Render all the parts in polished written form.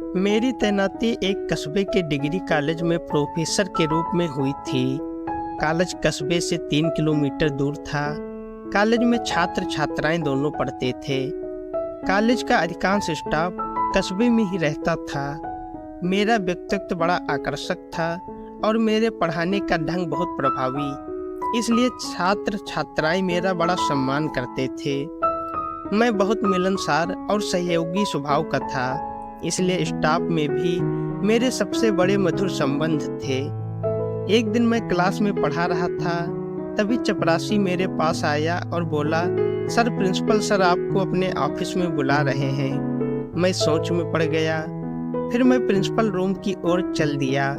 मेरी तैनाती एक कस्बे के डिग्री कॉलेज में प्रोफेसर के रूप में हुई थी। कॉलेज कस्बे से 3 किलोमीटर दूर था। कॉलेज में छात्र छात्राएं दोनों पढ़ते थे। कॉलेज का अधिकांश स्टाफ कस्बे में ही रहता था। मेरा व्यक्तित्व बड़ा आकर्षक था और मेरे पढ़ाने का ढंग बहुत प्रभावी, इसलिए छात्र छात्राएं मेरा बड़ा सम्मान करते थे। मैं बहुत मिलनसार और सहयोगी स्वभाव का था, इसलिए स्टाफ में भी मेरे सबसे बड़े मधुर संबंध थे। एक दिन मैं क्लास में पढ़ा रहा था, तभी चपरासी मेरे पास आया और बोला, सर प्रिंसिपल सर आपको अपने ऑफिस में बुला रहे हैं। मैं सोच में पड़ गया। फिर मैं प्रिंसिपल रूम की ओर चल दिया।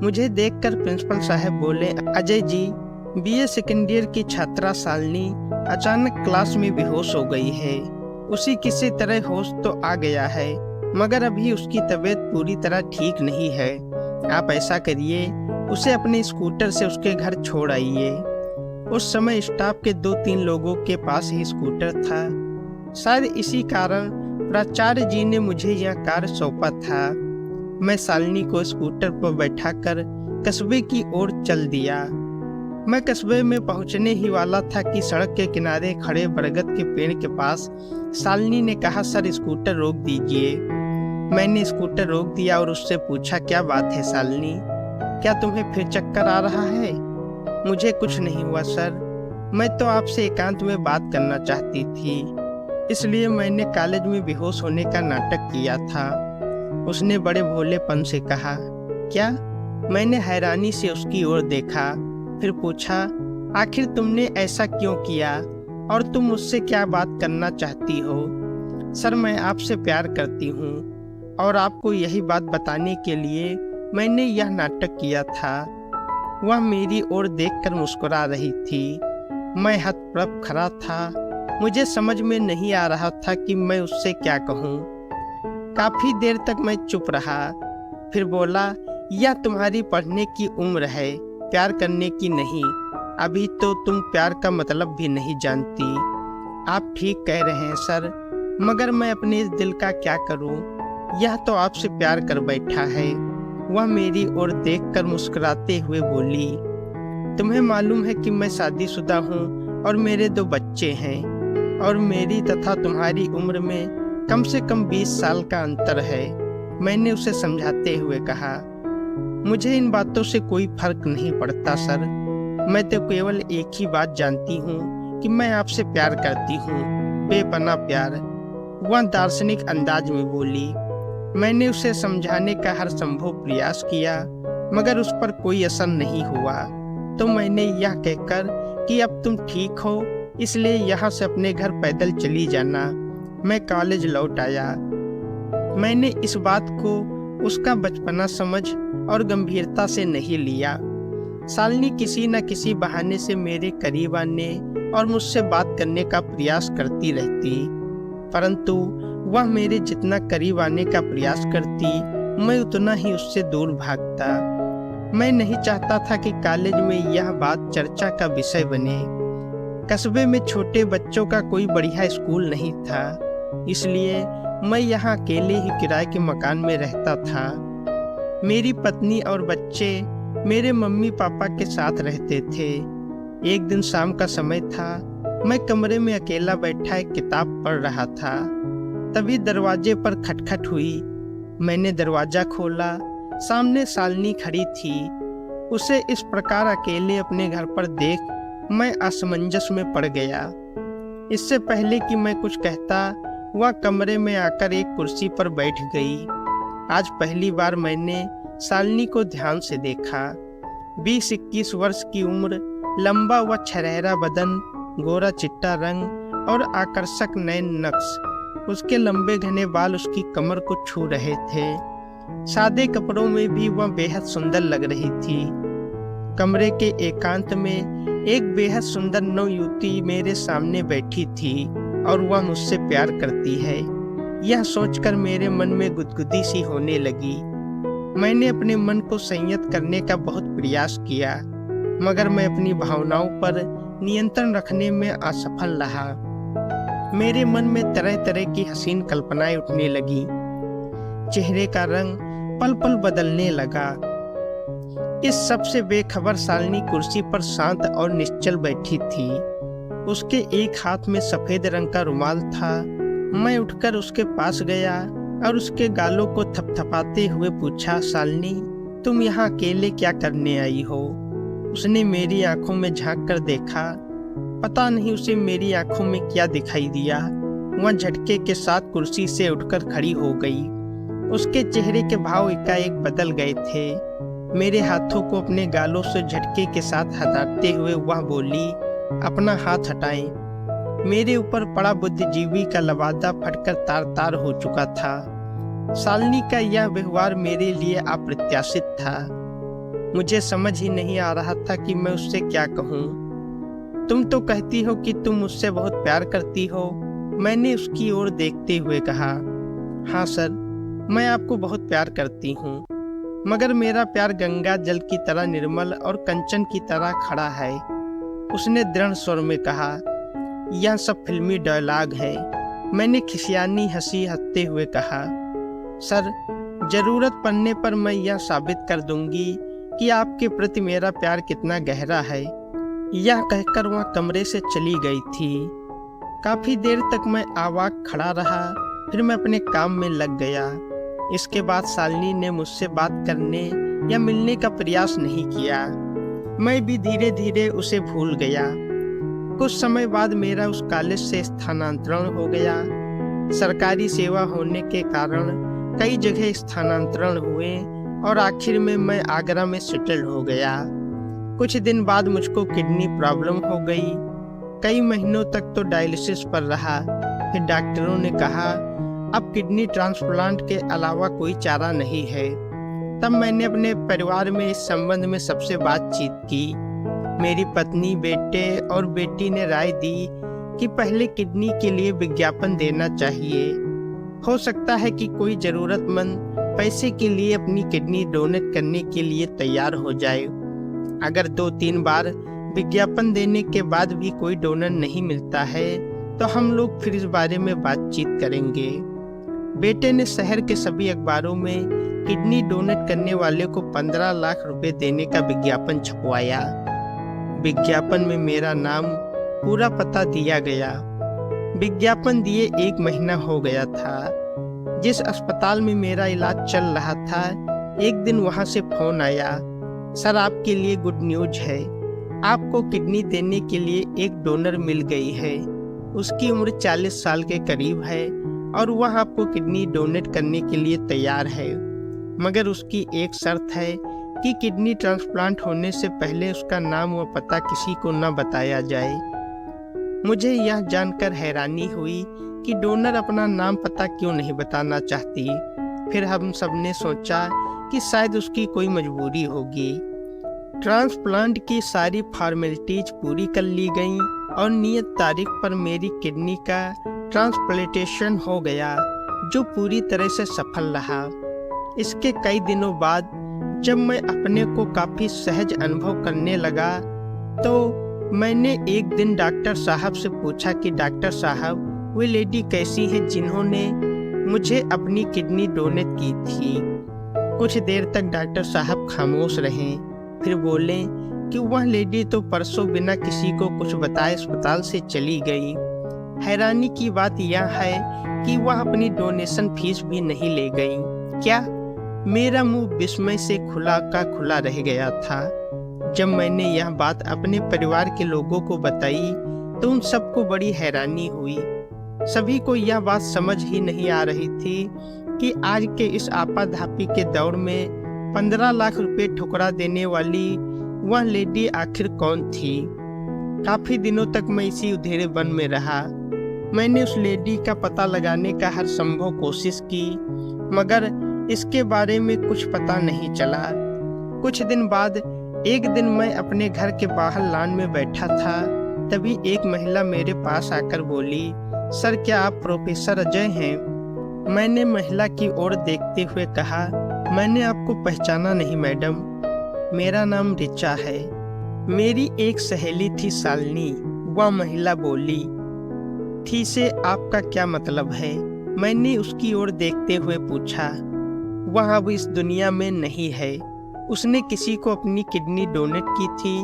मुझे देखकर प्रिंसिपल साहब बोले, Ajay ji, BA second year की छात्रा शालिनी अचानक क्लास में बेहोश हो गई है। उसी किसी तरह होश तो आ गया है, मगर अभी उसकी तबीयत पूरी तरह ठीक नहीं है। आप ऐसा करिए, उसे अपने स्कूटर से उसके घर छोड़ आइए। उस समय स्टाफ के 2-3 लोगों के पास ही स्कूटर था। शायद इसी कारण प्राचार्य जी ने मुझे यह कार्य सौंपा था। मैं शालिनी को स्कूटर पर बैठाकर कस्बे की ओर चल दिया। मैं कस्बे में पहुंचने ही वाला था कि सड़क के किनारे खड़े बरगद के पेड़ के पास शालिनी ने कहा, सर स्कूटर रोक दीजिए। मैंने स्कूटर रोक दिया और उससे पूछा, क्या बात है शालिनी, क्या तुम्हें फिर चक्कर आ रहा है? मुझे कुछ नहीं हुआ सर, मैं तो आपसे एकांत में बात करना चाहती थी, इसलिए मैंने कॉलेज में बेहोश होने का नाटक किया था। उसने बड़े भोलेपन से कहा, क्या? मैंने हैरानी से उसकी ओर देखा, फिर पूछा, आखिर तुमने ऐसा क्यों किया और तुम मुझसे क्या बात करना चाहती हो? सर मैं आपसे प्यार करती हूँ और आपको यही बात बताने के लिए मैंने यह नाटक किया था। वह मेरी ओर देखकर मुस्कुरा रही थी। मैं हतप्रभ खड़ा था। मुझे समझ में नहीं आ रहा था कि मैं उससे क्या कहूँ। काफी देर तक मैं चुप रहा, फिर बोला, यह तुम्हारी पढ़ने की उम्र है, प्यार करने की नहीं। अभी तो तुम प्यार का मतलब भी नहीं जानती। आप ठीक कह रहे हैं सर, मगर मैं अपने इस दिल का क्या करूं? यह तो आपसे प्यार कर बैठा है। वह मेरी ओर देखकर मुस्कुराते हुए बोली, तुम्हें मालूम है कि मैं शादीशुदा हूं और मेरे 2 बच्चे हैं और मेरी तथा तुम्हारी उम्र में कम से कम 20 साल का अंतर है। मैंने उसे समझाते हुए कहा, मुझे इन बातों से कोई फर्क नहीं पड़ता सर, मैं तो केवल एक ही बात जानती हूँ कि मैं आपसे प्यार करती हूँ, बेपनाह प्यार। वह दार्शनिक अंदाज में बोली। मैंने उसे समझाने का हर संभव प्रयास किया, मगर उस पर कोई असर नहीं हुआ। तो मैंने यह कहकर कि अब तुम ठीक हो, इसलिए यहाँ से अपने घर पैदल चली जाना, मैं कॉलेज लौट आया। मैंने इस बात को उसका बचपना समझ और गंभीरता से नहीं लिया। शालिनी किसी न किसी बहाने से मेरे करीब आने और मुझसे बात करने का प्रयास करती रहती, परंतु वह मेरे जितना करीब आने का प्रयास करती, मैं उतना ही उससे दूर भागता। मैं नहीं चाहता था कि कॉलेज में यह बात चर्चा का विषय बने। कस्बे में छोटे बच्चों का कोई बढ़िया स्कूल नहीं था, इसलिए मैं यहाँ अकेले ही किराए के मकान में रहता था। मेरी पत्नी और बच्चे मेरे मम्मी पापा के साथ रहते थे। एक दिन शाम का समय था, मैं कमरे में अकेला बैठा एक किताब पढ़ रहा था। तभी दरवाजे पर खटखट हुई। मैंने दरवाजा खोला। सामने शालिनी खड़ी थी। उसे इस प्रकार अकेले अपने घर पर देख मैं असमंजस में पड़ गया। इससे पहले कि मैं कुछ कहता, वह कमरे में आकर एक कुर्सी पर बैठ गई। आज पहली बार मैंने शालिनी को ध्यान से देखा। 20-21 वर्ष की उम्र, लंबा व छरहरा बदन, गोरा चिट्टा रंग और आकर्षक नैन नक्श। उसके लंबे घने बाल उसकी कमर को छू रहे थे। सादे कपड़ों में भी वह बेहद सुंदर लग रही थी। कमरे के एकांत में एक बेहद सुंदर नवयुवती मेरे सामने बैठी थी और वह मुझसे प्यार करती है, यह सोचकर मेरे मन में गुदगुदी सी होने लगी। मैंने अपने मन को संयत करने का बहुत प्रयास किया, मगर मैं अपनी भावनाओं पर नियंत्रण रखने में असफल रहा। मेरे मन में तरह तरह की हसीन कल्पनाएं उठने लगी। चेहरे का रंग पल पल बदलने लगा। इस सब से बेखबर शालिनी कुर्सी पर शांत और निश्चल बैठी थी। उसके एक हाथ में सफेद रंग का रुमाल था। मैं उठकर उसके पास गया और उसके गालों को थपथपाते हुए पूछा, शालिनी, तुम यहाँ अकेले क्या करने आई हो? उसने मेरी आंखों में झांक कर देखा। पता नहीं उसे मेरी आंखों में क्या दिखाई दिया। वह झटके के साथ कुर्सी से उठकर खड़ी हो गई। उसके चेहरे के भाव एकाएक बदल गए थे। मेरे हाथों को अपने गालों से झटके के साथ हटाते हुए वह बोली, अपना हाथ हटाएं। मेरे ऊपर पड़ा बुद्धिजीवी का लबादा फटकर तार तार हो चुका था। शालिनी का यह व्यवहार मेरे लिए अप्रत्याशित था। मुझे समझ ही नहीं आ रहा था कि मैं उससे क्या कहूँ। तुम तो कहती हो कि तुम मुझसे बहुत प्यार करती हो। मैंने उसकी ओर देखते हुए कहा, हाँ सर, मैं आपको बहुत प्यार करती हूँ, मगर मेरा प्यार गंगा जल की तरह निर्मल और कंचन की तरह खड़ा है। उसने दृढ़ स्वर में कहा, यह सब फिल्मी डायलॉग है। मैंने खिसियानी हंसी हंसते हुए कहा, सर, जरूरत पड़ने पर मैं यह साबित कर दूंगी कि आपके प्रति मेरा प्यार कितना गहरा है। यह कहकर वह कमरे से चली गई थी। काफी देर तक मैं अवाक खड़ा रहा, फिर मैं अपने काम में लग गया। इसके बाद शालिनी ने मुझसे बात करने या मिलने का प्रयास नहीं किया। मैं भी धीरे धीरे उसे भूल गया। कुछ समय बाद मेरा उस कॉलेज से स्थानांतरण हो गया। सरकारी सेवा होने के कारण कई जगह स्थानांतरण हुए और आखिर में मैं आगरा में सेटल हो गया। कुछ दिन बाद मुझको किडनी प्रॉब्लम हो गई। कई महीनों तक तो डायलिसिस पर रहा। फिर डॉक्टरों ने कहा, अब किडनी ट्रांसप्लांट के अलावा कोई चारा नहीं है। तब मैंने अपने परिवार में इस संबंध में सबसे बातचीत की। मेरी पत्नी, बेटे और बेटी ने राय दी कि पहले किडनी के लिए विज्ञापन देना चाहिए। हो सकता है कि कोई जरूरतमंद पैसे के लिए अपनी किडनी डोनेट करने के लिए तैयार हो जाए। अगर 2-3 बार विज्ञापन देने के बाद भी कोई डोनर नहीं मिलता है तो हम लोग फिर इस बारे में बातचीत करेंगे। बेटे ने शहर के सभी अखबारों में किडनी डोनेट करने वाले को 15 लाख रुपए देने का विज्ञापन छपवाया। विज्ञापन में मेरा नाम, पूरा पता दिया गया। विज्ञापन दिए 1 महीना हो गया था। जिस अस्पताल में मेरा इलाज चल रहा था, एक दिन वहां से फोन आया, सर, आपके लिए गुड न्यूज है। आपको किडनी देने के लिए एक डोनर मिल गई है। उसकी उम्र 40 साल के करीब है और वह आपको किडनी डोनेट करने के लिए तैयार है, मगर उसकी एक शर्त है कि किडनी ट्रांसप्लांट होने से पहले उसका नाम व पता किसी को न बताया जाए। मुझे यह जानकर हैरानी हुई कि डोनर अपना नाम पता क्यों नहीं बताना चाहती। फिर हम सबने सोचा कि शायद उसकी कोई मजबूरी होगी। ट्रांसप्लांट की सारी फॉर्मेलिटीज पूरी कर ली गई और नियत तारीख पर मेरी किडनी का ट्रांसप्लांटेशन हो गया, जो पूरी तरह से सफल रहा। इसके कई दिनों बाद जब मैं अपने को काफी सहज अनुभव करने लगा तो मैंने एक दिन डॉक्टर साहब से पूछा कि डॉक्टर साहब, वे लेडी कैसी है जिन्होंने मुझे अपनी किडनी डोनेट की थी। कुछ देर तक डॉक्टर साहब खामोश रहे, फिर बोले कि वह लेडी तो परसों बिना किसी को कुछ बताए अस्पताल से चली गई। हैरानी की बात यह है कि वह अपनी डोनेशन फीस भी नहीं ले गई। क्या? मेरा मुंह विस्मय से खुला का खुला रह गया था। जब मैंने यह बात अपने परिवार के लोगों को बताई तो उन सबको बड़ी हैरानी हुई। सभी को यह बात समझ ही नहीं आ रही थी कि आज के इस आपाधापी के दौर में 15 लाख रुपए ठुकरा देने वाली वह लेडी आखिर कौन थी। काफी दिनों तक मैं इसी उधेड़े वन में रहा। मैंने उस लेडी का पता लगाने का हर संभव कोशिश की, मगर इसके बारे में कुछ पता नहीं चला। कुछ दिन बाद एक दिन मैं अपने घर के बाहर लॉन में बैठा था, तभी एक महिला मेरे पास आकर बोली, सर, क्या आप प्रोफेसर अजय हैं? मैंने महिला की ओर देखते हुए कहा, मैंने आपको पहचाना नहीं मैडम, मेरा नाम रिचा है। मेरी एक सहेली थी शालिनी, वह महिला बोली। थी से आपका क्या मतलब है? मैंने उसकी ओर देखते हुए पूछा। वह अब इस दुनिया में नहीं है। उसने किसी को अपनी किडनी डोनेट की थी।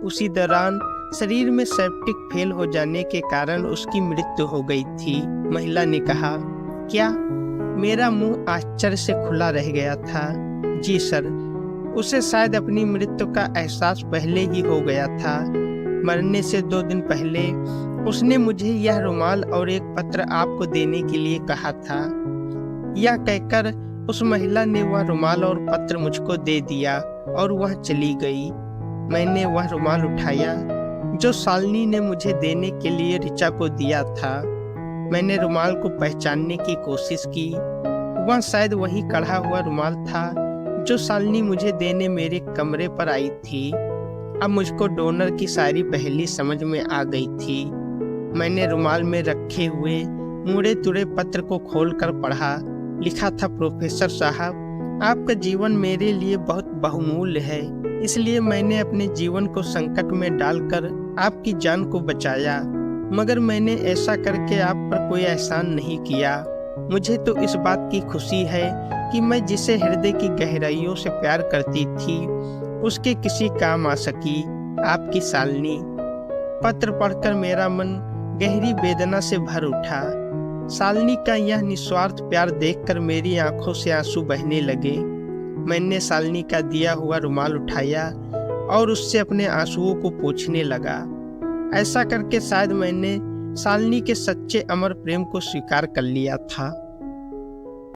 उसी दौरान शरीर में सेप्टिक फेल हो जाने के कारण उसकी मृत्यु हो गई थी। महिला ने कहा, क्या? मेरा मुंह आश्चर्य से खुला रह गया था। जी सर, उसे शायद अपनी मृत्यु का एहसास पहले ही हो गया था। मरने से 2 दिन पहले उसने मुझे यह रुमाल और एक पत्र आपको देने के लिए कहा था। यह कहकर उस महिला ने वह रुमाल और पत्र मुझको दे दिया और वह चली गई। मैंने वह रुमाल उठाया जो शालिनी ने मुझे देने के लिए ऋचा को दिया था। मैंने रुमाल को पहचानने की कोशिश की। वह शायद वही कढ़ा हुआ रुमाल था जो शालिनी मुझे देने मेरे कमरे पर आई थी। अब मुझको डोनर की सारी पहेली समझ में आ गई थी। मैंने रुमाल में रखे हुए मुड़े तुड़े पत्र को खोलकर पढ़ा। लिखा था, प्रोफेसर साहब, आपका जीवन मेरे लिए बहुत बहुमूल्य है, इसलिए मैंने अपने जीवन को संकट में डालकर आपकी जान को बचाया। मगर मैंने ऐसा करके आप पर कोई एहसान नहीं किया। मुझे तो इस बात की खुशी है कि मैं जिसे हृदय की गहराइयों से प्यार करती थी उसके किसी काम आ सकी, आपकी शालिनी। पत्र पढ़कर मेरा मन गहरी वेदना से भर उठा। शालिनी का यह निस्वार्थ प्यार देखकर मेरी आंखों से आंसू बहने लगे। मैंने शालिनी का दिया हुआ रुमाल उठाया और उससे अपने आंसुओं को पोंछने लगा। ऐसा करके शायद मैंने शालिनी के सच्चे अमर प्रेम को स्वीकार कर लिया था।